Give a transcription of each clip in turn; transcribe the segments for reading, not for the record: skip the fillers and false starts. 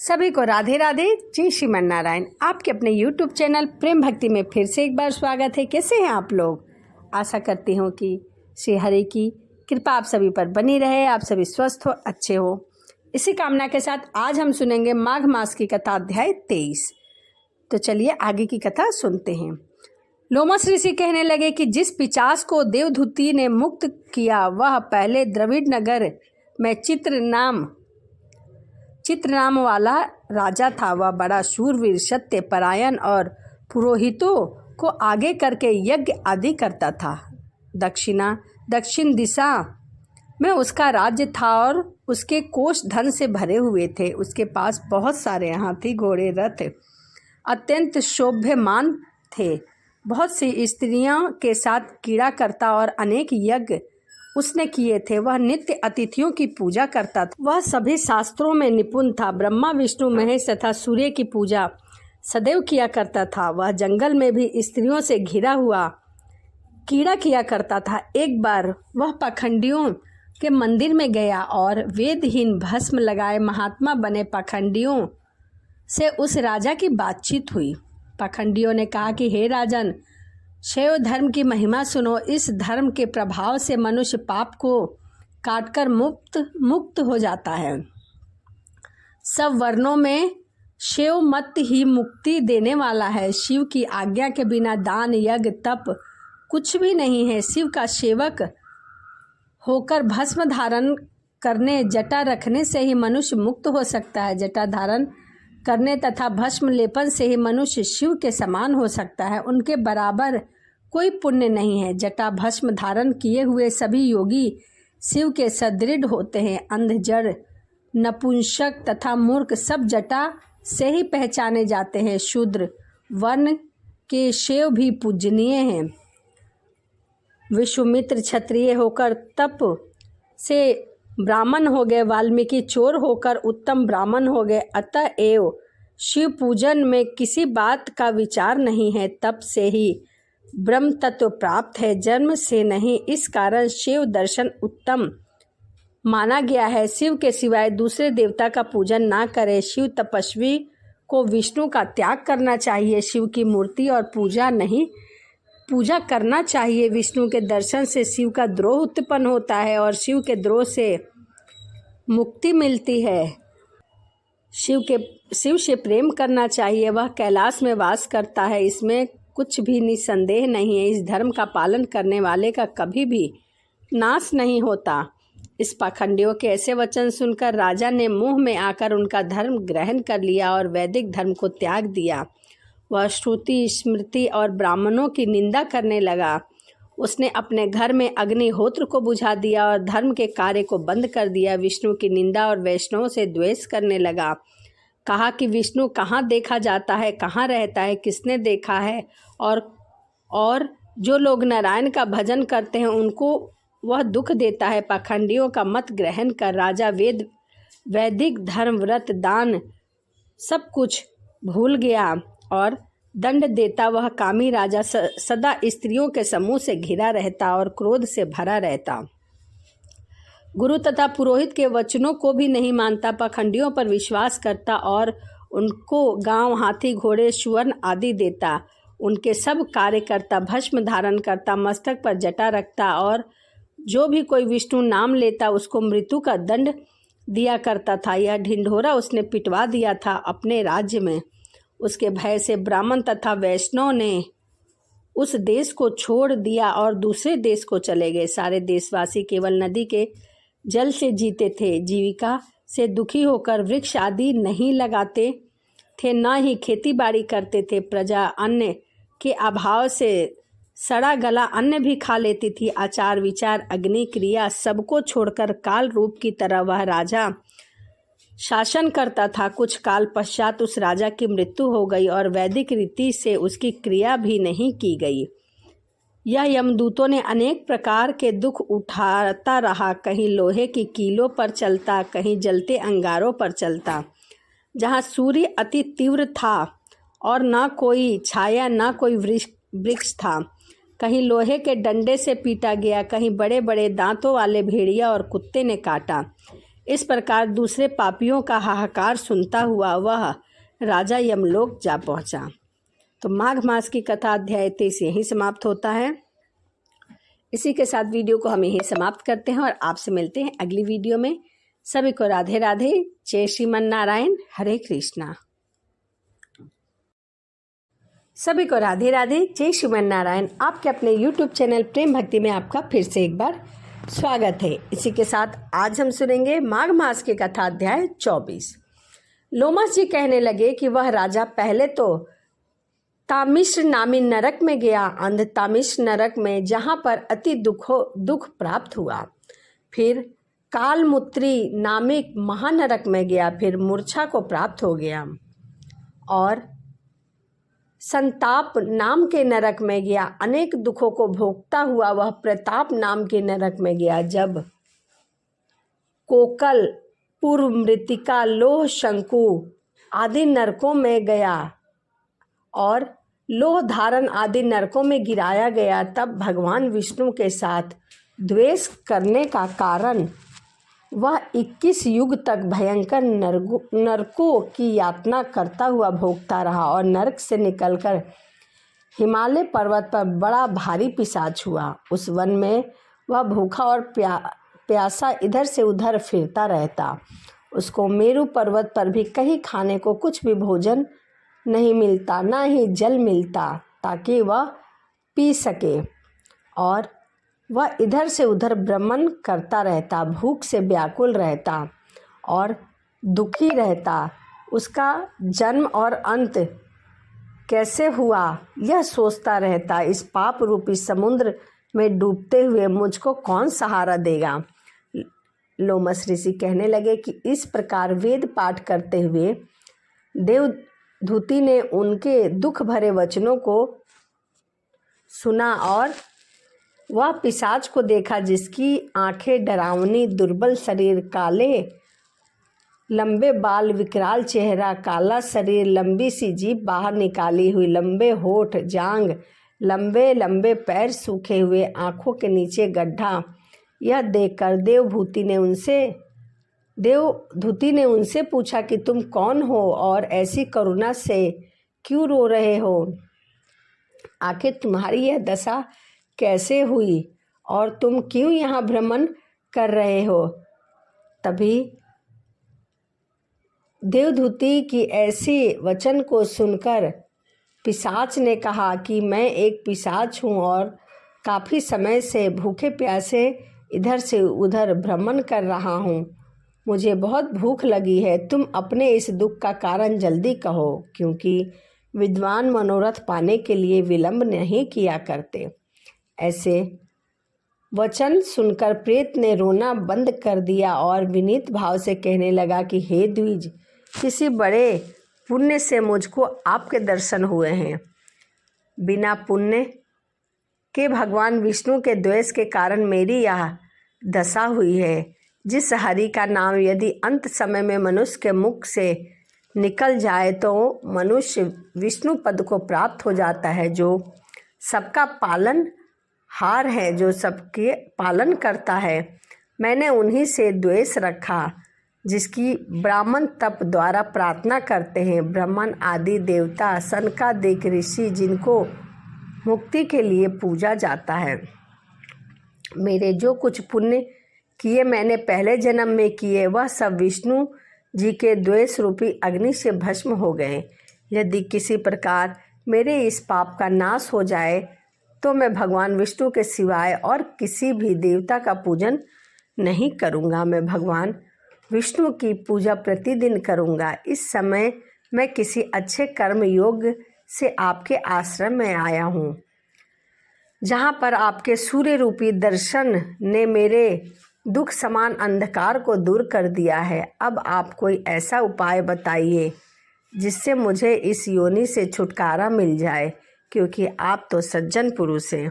सभी को राधे राधे। जय श्रीमन नारायण। आपके अपने YouTube चैनल प्रेम भक्ति में फिर से एक बार स्वागत है। कैसे हैं आप लोग? आशा करती हूँ कि श्री हरि की कृपा आप सभी पर बनी रहे, आप सभी स्वस्थ हो, अच्छे हो। इसी कामना के साथ आज हम सुनेंगे माघ मास की कथा अध्याय 23। तो चलिए आगे की कथा सुनते हैं। लोमस ऋषि कहने लगे कि जिस पिशाच को देवधूति ने मुक्त किया वह पहले द्रविड़ नगर में चित्र नाम वाला राजा था। वह बड़ा शूरवीर, सत्य परायण और पुरोहितों को आगे करके यज्ञ आदि करता था। दक्षिण दिशा में उसका राज्य था और उसके कोष धन से भरे हुए थे। उसके पास बहुत सारे हाथी, घोड़े, रथ अत्यंत शोभ्यमान थे। बहुत सी स्त्रियों के साथ क्रीड़ा करता और अनेक यज्ञ उसने किए थे। वह नित्य अतिथियों की पूजा करता था। वह सभी शास्त्रों में निपुण था। ब्रह्मा, विष्णु, महेश तथा सूर्य की पूजा सदैव किया करता था। वह जंगल में भी स्त्रियों से घिरा हुआ क्रीड़ा किया करता था। एक बार वह पाखंडियों के मंदिर में गया और वेदहीन भस्म लगाए महात्मा बने पाखंडियों से उस राजा की बातचीत हुई। पाखंडियों ने कहा कि हे राजन, शैव धर्म की महिमा सुनो। इस धर्म के प्रभाव से मनुष्य पाप को काटकर मुक्त हो जाता है। सब वर्णों में शैव मत ही मुक्ति देने वाला है। शिव की आज्ञा के बिना दान, यज्ञ, तप कुछ भी नहीं है। शिव का सेवक होकर भस्म धारण करने, जटा रखने से ही मनुष्य मुक्त हो सकता है। जटा धारण करने तथा भस्म लेपन से ही मनुष्य शिव के समान हो सकता है। उनके बराबर कोई पुण्य नहीं है। जटा भस्म धारण किए हुए सभी योगी शिव के सदृढ़ होते हैं। अंध, जड़, नपुंसक तथा मूर्ख सब जटा से ही पहचाने जाते हैं। शूद्र वर्ण के शैव भी पूजनीय हैं। विश्वामित्र क्षत्रिय होकर तप से ब्राह्मण हो गए। वाल्मीकि चोर होकर उत्तम ब्राह्मण हो गए। अतएव शिव पूजन में किसी बात का विचार नहीं है। तप से ही ब्रह्म तत्व प्राप्त है, जन्म से नहीं। इस कारण शिव दर्शन उत्तम माना गया है। शिव के सिवाय दूसरे देवता का पूजन ना करे। शिव तपस्वी को विष्णु का त्याग करना चाहिए। शिव की मूर्ति और पूजा करना चाहिए। विष्णु के दर्शन से शिव का द्रोह उत्पन्न होता है और शिव के द्रोह से मुक्ति मिलती है। शिव से प्रेम करना चाहिए। वह कैलाश में वास करता है, इसमें कुछ भी निसंदेह नहीं है। इस धर्म का पालन करने वाले का कभी भी नाश नहीं होता। इस पाखंडियों के ऐसे वचन सुनकर राजा ने मुंह में आकर उनका धर्म ग्रहण कर लिया और वैदिक धर्म को त्याग दिया। वह श्रुति, स्मृति और ब्राह्मणों की निंदा करने लगा। उसने अपने घर में अग्निहोत्र को बुझा दिया और धर्म के कार्य को बंद कर दिया। विष्णु की निंदा और वैष्णवों से द्वेष करने लगा। कहा कि विष्णु कहाँ देखा जाता है, कहाँ रहता है, किसने देखा है। और जो लोग नारायण का भजन करते हैं उनको वह दुख देता है। पाखंडियों का मत ग्रहण कर राजा वैदिक धर्म, व्रत, दान सब कुछ भूल गया और दंड देता। वह कामी राजा सदा स्त्रियों के समूह से घिरा रहता और क्रोध से भरा रहता। गुरु तथा पुरोहित के वचनों को भी नहीं मानता। पाखंडियों पर विश्वास करता और उनको गांव, हाथी, घोड़े, सुवर्ण आदि देता। उनके सब कार्य करता। भस्म धारण करता, मस्तक पर जटा रखता और जो भी कोई विष्णु नाम लेता उसको मृत्यु का दंड दिया करता था। यह ढिंढोरा उसने पिटवा दिया था अपने राज्य में। उसके भय से ब्राह्मण तथा वैष्णव ने उस देश को छोड़ दिया और दूसरे देश को चले गए। सारे देशवासी केवल नदी के जल से जीते थे। जीविका से दुखी होकर वृक्ष आदि नहीं लगाते थे, न ही खेती बाड़ी करते थे। प्रजा अन्न के अभाव से सड़ा गला अन्न भी खा लेती थी। आचार, विचार, अग्नि, क्रिया सबको छोड़कर काल रूप की तरह वह राजा शासन करता था। कुछ काल पश्चात उस राजा की मृत्यु हो गई और वैदिक रीति से उसकी क्रिया भी नहीं की गई। यह यमदूतों ने अनेक प्रकार के दुख उठाता रहा। कहीं लोहे की कीलों पर चलता, कहीं जलते अंगारों पर चलता। जहाँ सूर्य अति तीव्र था और ना कोई छाया, ना कोई वृक्ष था। कहीं लोहे के डंडे से पीटा गया, कहीं बड़े बड़े दांतों वाले भेड़िया और कुत्ते ने काटा। इस प्रकार दूसरे पापियों का हाहाकार सुनता हुआ वह राजा यमलोक जा पहुंचा। तो माघ मास की कथा अध्याय 23 यहीं समाप्त होता है। इसी के साथ वीडियो को हम यहीं समाप्त करते हैं और आपसे मिलते हैं अगली वीडियो में। सभी को राधे राधे, जय श्रीमन नारायण, हरे कृष्णा। सभी को राधे राधे, जय श्रीमन नारायण। आपके अपने YouTube चैनल प्रेम भक्ति में आपका फिर से एक बार स्वागत है। इसी के साथ आज हम सुनेंगे माघ मास की कथा अध्याय 24। लोमस जी कहने लगे कि वह राजा पहले तो तामिश्र नामी नरक में गया, अंध तामिश्र नरक में, जहाँ पर अति दुख प्राप्त हुआ। फिर कालमुत्री नामिक महानरक में गया, फिर मूर्छा को प्राप्त हो गया। और संताप नाम के नरक में गया, अनेक दुखों को भोगता हुआ वह प्रताप नाम के नरक में गया। जब कोकल, पूर्व मृतिका, लोह, शंकु आदि नरकों में गया और लोह धारण आदि नरकों में गिराया गया, तब भगवान विष्णु के साथ द्वेष करने का कारण वह 21 युग तक भयंकर नरकों की यातना करता हुआ भोगता रहा और नरक से निकलकर हिमालय पर्वत पर बड़ा भारी पिशाच हुआ। उस वन में वह भूखा और प्यासा इधर से उधर फिरता रहता। उसको मेरु पर्वत पर भी कहीं खाने को कुछ भी भोजन नहीं मिलता, ना ही जल मिलता ताकि वह पी सके, और वह इधर से उधर भ्रमण करता रहता, भूख से व्याकुल रहता और दुखी रहता। उसका जन्म और अंत कैसे हुआ यह सोचता रहता। इस पाप रूपी समुद्र में डूबते हुए मुझको कौन सहारा देगा। लोमस ऋषि कहने लगे कि इस प्रकार वेद पाठ करते हुए देवधूति ने उनके दुख भरे वचनों को सुना और वह पिशाच को देखा, जिसकी आंखें डरावनी, दुर्बल शरीर, काले लंबे बाल, विकराल चेहरा, काला शरीर, लंबी सी जीभ बाहर निकाली हुई, लंबे होठ, जांघ, लंबे लंबे पैर, सूखे हुए, आंखों के नीचे गड्ढा। यह देखकर देवधूति ने उनसे पूछा कि तुम कौन हो और ऐसी करुणा से क्यों रो रहे हो? आखिर तुम्हारी यह दशा कैसे हुई और तुम क्यों यहाँ भ्रमण कर रहे हो? तभी देवधूति की ऐसी वचन को सुनकर पिशाच ने कहा कि मैं एक पिशाच हूँ और काफ़ी समय से भूखे प्यासे इधर से उधर भ्रमण कर रहा हूँ। मुझे बहुत भूख लगी है। तुम अपने इस दुख का कारण जल्दी कहो, क्योंकि विद्वान मनोरथ पाने के लिए विलंब नहीं किया करते। ऐसे वचन सुनकर प्रेत ने रोना बंद कर दिया और विनीत भाव से कहने लगा कि हे द्विज, किसी बड़े पुण्य से मुझको आपके दर्शन हुए हैं। बिना पुण्य के भगवान विष्णु के द्वेष के कारण मेरी यह दशा हुई है। जिस हरि का नाम यदि अंत समय में मनुष्य के मुख से निकल जाए तो मनुष्य विष्णु पद को प्राप्त हो जाता है, जो सबका पालन हार है, जो सबके पालन करता है। मैंने उन्हीं से द्वेष रखा जिसकी ब्राह्मण तप द्वारा प्रार्थना करते हैं। ब्राह्मण आदि देवता, सनकादिक ऋषि, जिनको मुक्ति के लिए पूजा जाता है। मेरे जो कुछ पुण्य किए मैंने पहले जन्म में किए, वह सब विष्णु जी के द्वेष रूपी अग्नि से भस्म हो गए। यदि किसी प्रकार मेरे इस पाप का नाश हो जाए तो मैं भगवान विष्णु के सिवाय और किसी भी देवता का पूजन नहीं करूँगा। मैं भगवान विष्णु की पूजा प्रतिदिन करूँगा। इस समय मैं किसी अच्छे कर्म योग से आपके आश्रम में आया हूँ, जहाँ पर आपके सूर्य रूपी दर्शन ने मेरे दुख समान अंधकार को दूर कर दिया है। अब आप कोई ऐसा उपाय बताइए जिससे मुझे इस योनि से छुटकारा मिल जाए, क्योंकि आप तो सज्जन पुरुष हैं।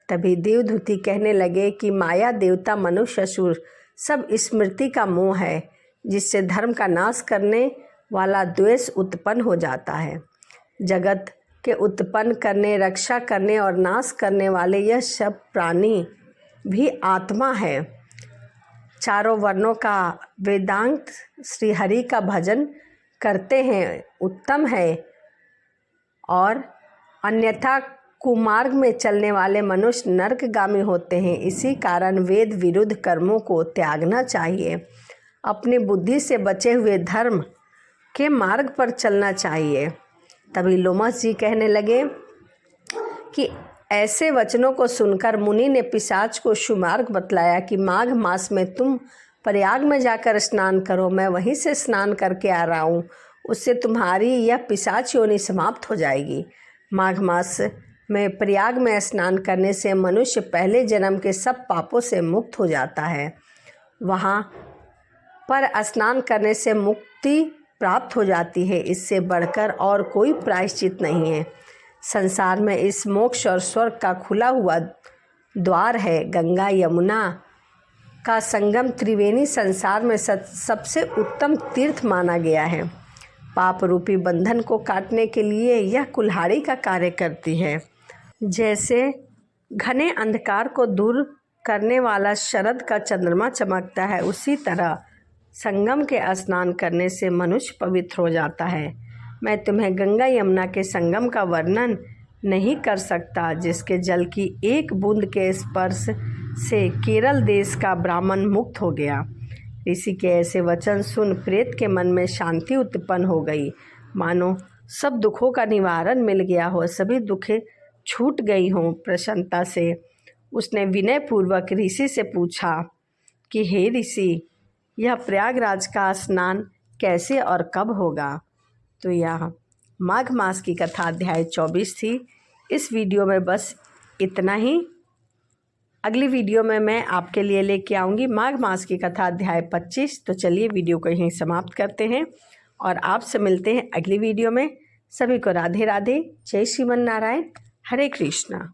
तभी देवधूति कहने लगे कि माया, देवता, मनुष्य, असुर सब स्मृति का मोह है, जिससे धर्म का नाश करने वाला द्वेष उत्पन्न हो जाता है। जगत के उत्पन्न करने, रक्षा करने और नाश करने वाले यह सब प्राणी भी आत्मा है। चारों वर्णों का वेदांत श्रीहरि का भजन करते हैं उत्तम है, और अन्यथा कुमार्ग में चलने वाले मनुष्य नरकगामी होते हैं। इसी कारण वेद विरुद्ध कर्मों को त्यागना चाहिए। अपनी बुद्धि से बचे हुए धर्म के मार्ग पर चलना चाहिए। तभी लोमस जी कहने लगे कि ऐसे वचनों को सुनकर मुनि ने पिशाच को सुमार्ग बतलाया कि माघ मास में तुम प्रयाग में जाकर स्नान करो, मैं वहीं से स्नान करके आ रहा हूँ, उससे तुम्हारी यह पिशाच योनि समाप्त हो जाएगी। माघ मास में प्रयाग में स्नान करने से मनुष्य पहले जन्म के सब पापों से मुक्त हो जाता है। वहाँ पर स्नान करने से मुक्ति प्राप्त हो जाती है। इससे बढ़कर और कोई प्रायश्चित नहीं है। संसार में इस मोक्ष और स्वर्ग का खुला हुआ द्वार है। गंगा यमुना का संगम त्रिवेणी संसार में सबसे उत्तम तीर्थ माना गया है। पाप रूपी बंधन को काटने के लिए यह कुल्हाड़ी का कार्य करती है। जैसे घने अंधकार को दूर करने वाला शरद का चंद्रमा चमकता है, उसी तरह संगम के स्नान करने से मनुष्य पवित्र हो जाता है। मैं तुम्हें गंगा यमुना के संगम का वर्णन नहीं कर सकता, जिसके जल की एक बूंद के स्पर्श से केरल देश का ब्राह्मण मुक्त हो गया। ऋषि के ऐसे वचन सुन प्रेत के मन में शांति उत्पन्न हो गई, मानो सब दुखों का निवारण मिल गया हो, सभी दुखें छूट गई हों। प्रसन्नता से उसने विनय पूर्वक ऋषि से पूछा कि हे ऋषि, यह प्रयागराज का स्नान कैसे और कब होगा? तो यह माघ मास की कथा अध्याय 24 थी। इस वीडियो में बस इतना ही। अगली वीडियो में मैं आपके लिए लेके आऊँगी माघ मास की कथा अध्याय 25। तो चलिए वीडियो को यहीं समाप्त करते हैं और आपसे मिलते हैं अगली वीडियो में। सभी को राधे राधे, जय श्रीमन नारायण, हरे कृष्णा।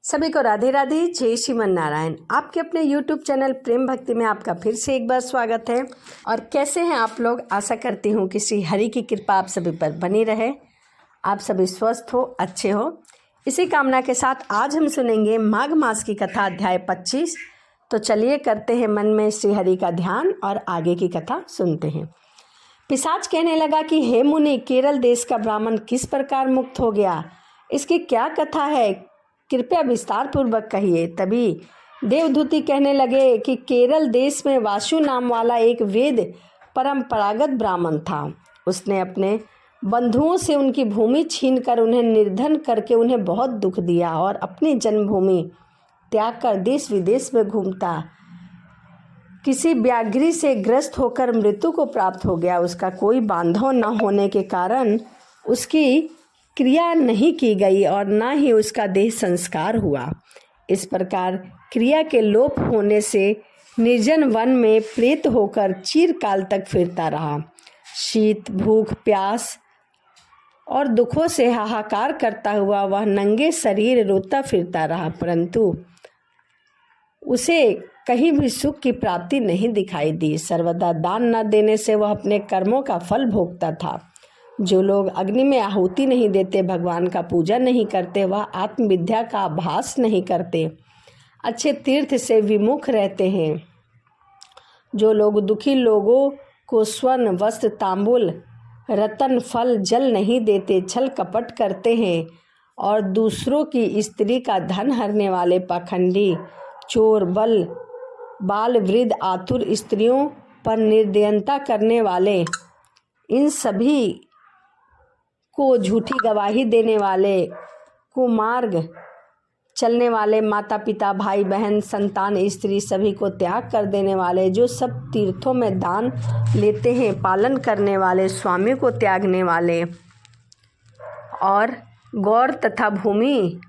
सभी को राधे राधे, जय श्रीमन नारायण। आपके अपने YouTube चैनल प्रेम भक्ति में आपका फिर से एक बार स्वागत है। और कैसे हैं आप लोग? आशा करती हूँ कि श्री हरि की कृपा आप सभी पर बनी रहे, आप सभी स्वस्थ हो, अच्छे हो। इसी कामना के साथ आज हम सुनेंगे माघ मास की कथा अध्याय 25। तो चलिए करते हैं मन में श्री हरि का ध्यान और आगे की कथा सुनते हैं। पिशाच कहने लगा कि हे मुनि, केरल देश का ब्राह्मण किस प्रकार मुक्त हो गया, इसकी क्या कथा है, कृपया विस्तार पूर्वक कहिए। तभी देवदूती कहने लगे कि केरल देश में वासु नाम वाला एक वेद परंपरागत ब्राह्मण था। उसने अपने बंधुओं से उनकी भूमि छीनकर उन्हें निर्धन करके उन्हें बहुत दुख दिया और अपनी जन्मभूमि त्याग कर देश विदेश में घूमता किसी व्याघ्री से ग्रस्त होकर मृत्यु को प्राप्त हो गया। उसका कोई बांधव न होने के कारण उसकी क्रिया नहीं की गई और न ही उसका देह संस्कार हुआ। इस प्रकार क्रिया के लोप होने से निर्जन वन में प्रेत होकर चिरकाल तक फिरता रहा। शीत, भूख, प्यास और दुखों से हाहाकार करता हुआ वह नंगे शरीर रोता फिरता रहा, परंतु उसे कहीं भी सुख की प्राप्ति नहीं दिखाई दी। सर्वदा दान न देने से वह अपने कर्मों का फल भोगता था। जो लोग अग्नि में आहुति नहीं देते, भगवान का पूजा नहीं करते, वह आत्मविद्या का अभ्यास नहीं करते, अच्छे तीर्थ से विमुख रहते हैं। जो लोग दुखी लोगों को स्वर्ण, वस्त्र, तांबुल, रतन, फल, जल नहीं देते, छल कपट करते हैं और दूसरों की स्त्री का धन हरने वाले पाखंडी, चोर, बाल वृद्ध, आतुर स्त्रियों पर निर्दयता करने वाले, इन सभी को झूठी गवाही देने वाले, कुमार्ग चलने वाले, माता पिता, भाई बहन, संतान, स्त्री सभी को त्याग कर देने वाले, जो सब तीर्थों में दान लेते हैं, पालन करने वाले, स्वामी को त्यागने वाले और गौर तथा भूमि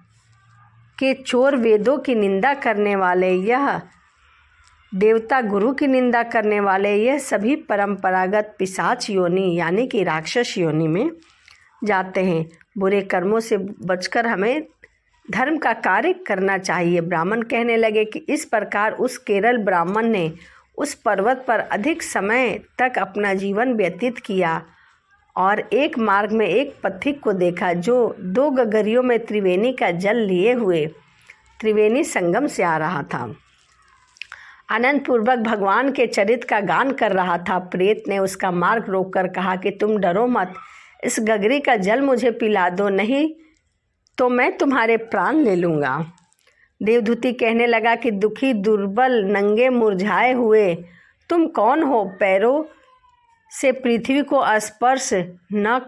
के चोर, वेदों की निंदा करने वाले, यह देवता गुरु की निंदा करने वाले, यह सभी परंपरागत पिशाच योनि यानी कि राक्षस योनि में जाते हैं। बुरे कर्मों से बचकर हमें धर्म का कार्य करना चाहिए। ब्राह्मण कहने लगे कि इस प्रकार उस केरल ब्राह्मण ने उस पर्वत पर अधिक समय तक अपना जीवन व्यतीत किया और एक मार्ग में एक पथिक को देखा जो 2 गगरियों में त्रिवेणी का जल लिए हुए त्रिवेणी संगम से आ रहा था। आनंद पूर्वक भगवान के चरित्र का गान कर रहा था। प्रेत ने उसका मार्ग रोककर कहा कि तुम डरो मत, इस गगरी का जल मुझे पिला दो, नहीं तो मैं तुम्हारे प्राण ले लूँगा। देवदूती कहने लगा कि दुखी, दुर्बल, नंगे, मुरझाए हुए तुम कौन हो? पैरों से पृथ्वी को स्पर्श न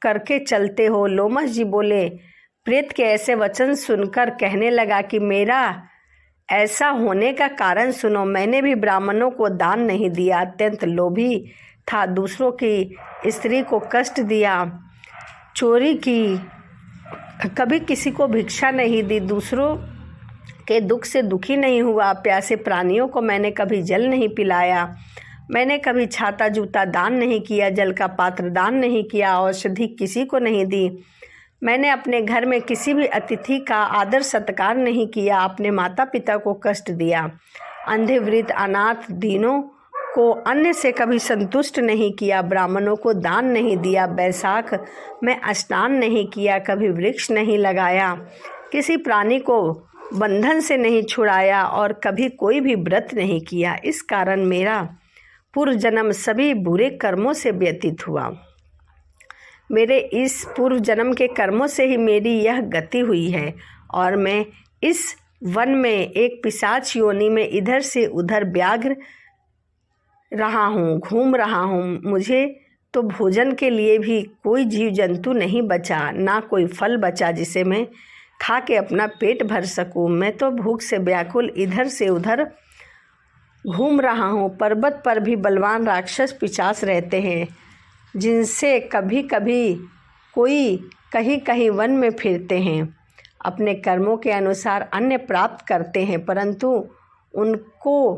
करके चलते हो। लोमश जी बोले। प्रेत के ऐसे वचन सुनकर कहने लगा कि मेरा ऐसा होने का कारण सुनो। मैंने भी ब्राह्मणों को दान नहीं दिया, अत्यंत लोभी था, दूसरों की स्त्री को कष्ट दिया, चोरी की, कभी किसी को भिक्षा नहीं दी, दूसरों के दुख से दुखी नहीं हुआ, प्यासे प्राणियों को मैंने कभी जल नहीं पिलाया, मैंने कभी छाता जूता दान नहीं किया, जल का पात्र दान नहीं किया, औषधि किसी को नहीं दी, मैंने अपने घर में किसी भी अतिथि का आदर सत्कार नहीं किया, अपने माता पिता को कष्ट दिया, अंधे, वृद्ध, अनाथ, दीनों को अन्न से कभी संतुष्ट नहीं किया, ब्राह्मणों को दान नहीं दिया, बैसाख में स्नान नहीं किया, कभी वृक्ष नहीं लगाया, किसी प्राणी को बंधन से नहीं छुड़ाया और कभी कोई भी व्रत नहीं किया। इस कारण मेरा पूर्व जन्म सभी बुरे कर्मों से व्यतीत हुआ। मेरे इस पूर्व जन्म के कर्मों से ही मेरी यह गति हुई है और मैं इस वन में एक पिशाच योनि में इधर से उधर व्याघ्र रहा हूँ, घूम रहा हूँ। मुझे तो भोजन के लिए भी कोई जीव जंतु नहीं बचा, ना कोई फल बचा जिसे मैं खा के अपना पेट भर सकूं। मैं तो भूख से व्याकुल इधर से उधर घूम रहा हूँ। पर्वत पर भी बलवान राक्षस पिशाच रहते हैं, जिनसे कभी कभी कोई कहीं कहीं वन में फिरते हैं, अपने कर्मों के अनुसार अन्न प्राप्त करते हैं, परंतु उनको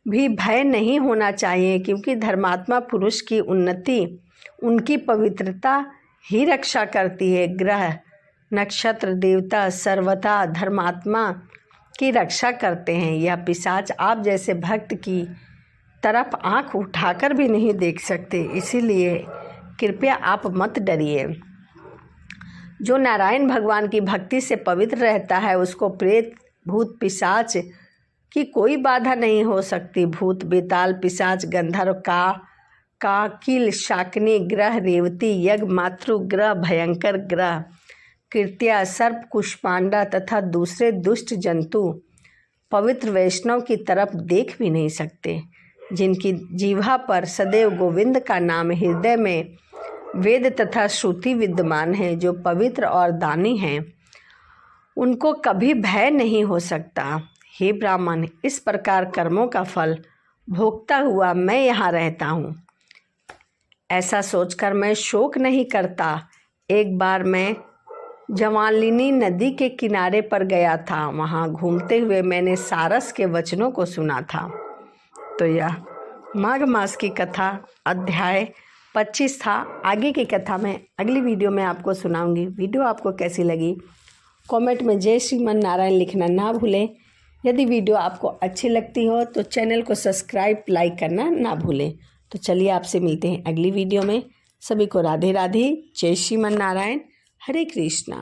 भी भय नहीं होना चाहिए, क्योंकि धर्मात्मा पुरुष की उन्नति उनकी पवित्रता ही रक्षा करती है। ग्रह, नक्षत्र, देवता सर्वथा धर्मात्मा की रक्षा करते हैं। यह पिशाच आप जैसे भक्त की तरफ आंख उठाकर भी नहीं देख सकते, इसीलिए कृपया आप मत डरिए। जो नारायण भगवान की भक्ति से पवित्र रहता है उसको प्रेत, भूत, पिशाच की कोई बाधा नहीं हो सकती। भूत, बेताल, पिशाच, गंधर्व, काकिल, शाकिनी ग्रह, रेवती, यज्ञ, मातृ ग्रह, भयंकर ग्रह, कृत्या, सर्प, कुष्मांडा तथा दूसरे दुष्ट जंतु पवित्र वैष्णव की तरफ देख भी नहीं सकते। जिनकी जीवा पर सदैव गोविंद का नाम, हृदय में वेद तथा श्रुति विद्यमान है, जो पवित्र और दानी हैं, उनको कभी भय नहीं हो सकता। हे ब्राह्मण, इस प्रकार कर्मों का फल भोगता हुआ मैं यहाँ रहता हूँ, ऐसा सोचकर मैं शोक नहीं करता। एक बार मैं जवालिनी नदी के किनारे पर गया था, वहाँ घूमते हुए मैंने सारस के वचनों को सुना था। तो यह माघ मास की कथा अध्याय 25 था। आगे की कथा मैं अगली वीडियो में आपको सुनाऊंगी। वीडियो आपको कैसी लगी कमेंट में जय श्रीमन नारायण लिखना ना भूलें। यदि वीडियो आपको अच्छी लगती हो तो चैनल को सब्सक्राइब, लाइक करना ना भूलें। तो चलिए आपसे मिलते हैं अगली वीडियो में। सभी को राधे राधे, जय श्रीमन नारायण, हरे कृष्णा।